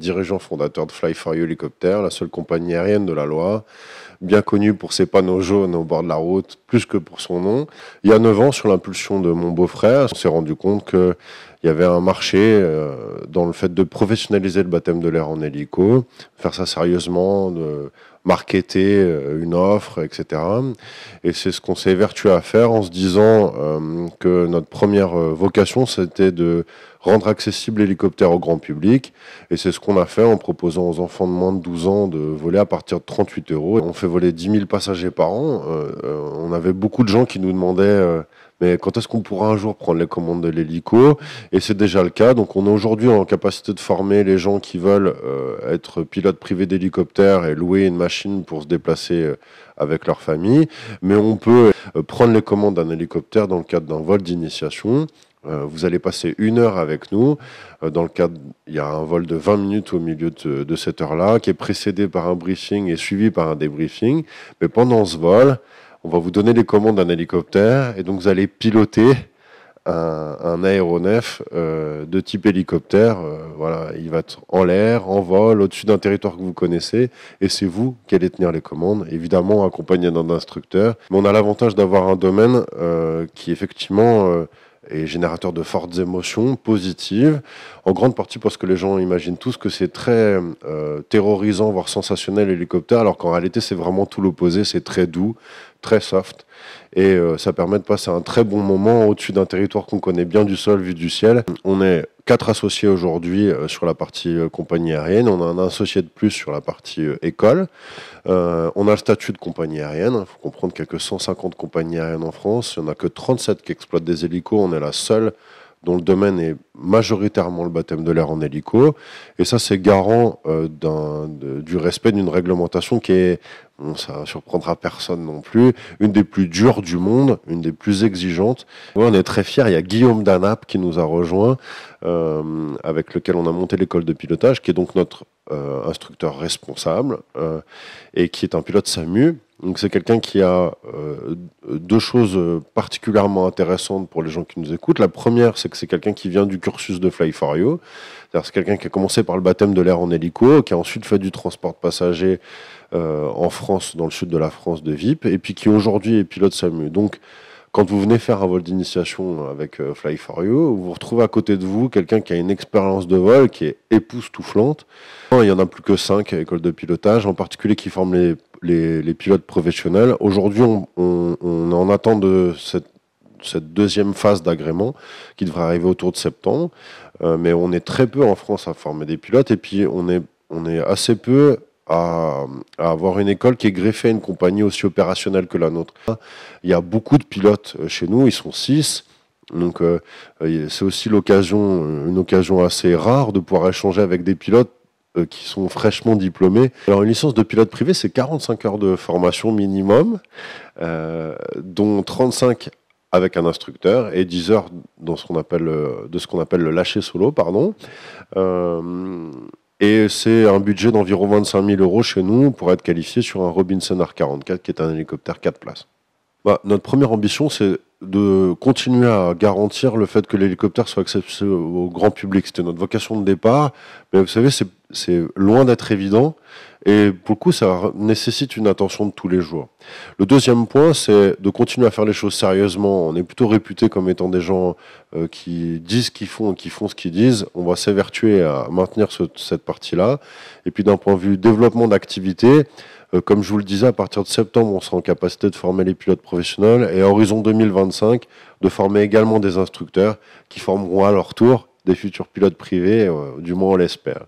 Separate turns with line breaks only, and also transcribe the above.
dirigeant fondateur de Fly4You Hélicoptère, la seule compagnie aérienne de la Loire, bien connue pour ses panneaux jaunes au bord de la route, plus que pour son nom. Il y a 9 ans, sur l'impulsion de mon beau-frère, on s'est rendu compte qu'il y avait un marché dans le fait de professionnaliser le baptême de l'air en hélico, faire ça sérieusement, de marketer une offre, etc. Et c'est ce qu'on s'est évertué à faire en se disant que notre première vocation, c'était de rendre accessible l'hélicoptère au grand public. Et c'est ce qu'on a fait en proposant aux enfants de moins de 12 ans de voler à partir de 38 euros. On fait voler 10 000 passagers par an. On avait beaucoup de gens qui nous demandaient mais quand est-ce qu'on pourra un jour prendre les commandes de l'hélico? Et c'est déjà le cas. Donc on est aujourd'hui en capacité de former les gens qui veulent être pilotes privés d'hélicoptère et louer une machine pour se déplacer avec leur famille. Mais on peut prendre les commandes d'un hélicoptère dans le cadre d'un vol d'initiation. Vous allez passer 1 heure avec nous. Dans le cadre, il y a un vol de 20 minutes au milieu de cette heure-là, qui est précédé par un briefing et suivi par un débriefing. Mais pendant ce vol, on va vous donner les commandes d'un hélicoptère et donc vous allez piloter un aéronef de type hélicoptère. Voilà, il va être en l'air, en vol, au-dessus d'un territoire que vous connaissez et c'est vous qui allez tenir les commandes, évidemment accompagné d'un instructeur. Mais on a l'avantage d'avoir un domaine qui effectivement est générateur de fortes émotions positives, en grande partie parce que les gens imaginent tous que c'est très terrorisant, voire sensationnel l'hélicoptère, alors qu'en réalité c'est vraiment tout l'opposé, c'est très doux, très soft, et ça permet de passer un très bon moment au-dessus d'un territoire qu'on connaît bien du sol, vu du ciel. On est 4 associés aujourd'hui sur la partie compagnie aérienne, on a un associé de plus sur la partie école, on a le statut de compagnie aérienne, il faut comprendre qu'il n'y a que 150 compagnies aériennes en France, il n'y en a que 37 qui exploitent des hélicos, on est la seule dont le domaine est majoritairement le baptême de l'air en hélico. Et ça, c'est garant du respect d'une réglementation qui est, bon, ça ne surprendra personne non plus, une des plus dures du monde, une des plus exigeantes. Ouais, on est très fiers, il y a Guillaume Danap qui nous a rejoint, avec lequel on a monté l'école de pilotage, qui est donc notre instructeur responsable, et qui est un pilote SAMU. Donc c'est quelqu'un qui a 2 choses particulièrement intéressantes pour les gens qui nous écoutent. La première, c'est que c'est quelqu'un qui vient du cursus de Fly4You. C'est-à-dire c'est quelqu'un qui a commencé par le baptême de l'air en hélico, qui a ensuite fait du transport de passagers en France, dans le sud de la France, de VIP, et puis qui aujourd'hui est pilote SAMU. Donc quand vous venez faire un vol d'initiation avec Fly4You, vous retrouvez à côté de vous quelqu'un qui a une expérience de vol qui est époustouflante. Il n'y en a plus que 5 à l'école de pilotage, en particulier qui forment les pilotes professionnels. Aujourd'hui, on est en attente de cette deuxième phase d'agrément qui devrait arriver autour de septembre. Mais on est très peu en France à former des pilotes et puis on est assez peu à avoir une école qui est greffée à une compagnie aussi opérationnelle que la nôtre. Il y a beaucoup de pilotes chez nous, ils sont 6. Donc c'est aussi une occasion assez rare de pouvoir échanger avec des pilotes qui sont fraîchement diplômés. Alors une licence de pilote privé, c'est 45 heures de formation minimum, dont 35 avec un instructeur et 10 heures de ce qu'on appelle le lâcher solo, pardon. Et c'est un budget d'environ 25 000 euros chez nous pour être qualifié sur un Robinson R44 qui est un hélicoptère 4 places. Notre première ambition, c'est de continuer à garantir le fait que l'hélicoptère soit accessible au grand public. C'était notre vocation de départ, mais vous savez, c'est loin d'être évident, et pour le coup, ça nécessite une attention de tous les jours. Le deuxième point, c'est de continuer à faire les choses sérieusement. On est plutôt réputé comme étant des gens qui disent ce qu'ils font et qui font ce qu'ils disent. On va s'évertuer à maintenir cette partie-là. Et puis d'un point de vue développement d'activité, comme je vous le disais, à partir de septembre, on sera en capacité de former les pilotes professionnels et à horizon 2025, de former également des instructeurs qui formeront à leur tour des futurs pilotes privés, du moins on l'espère.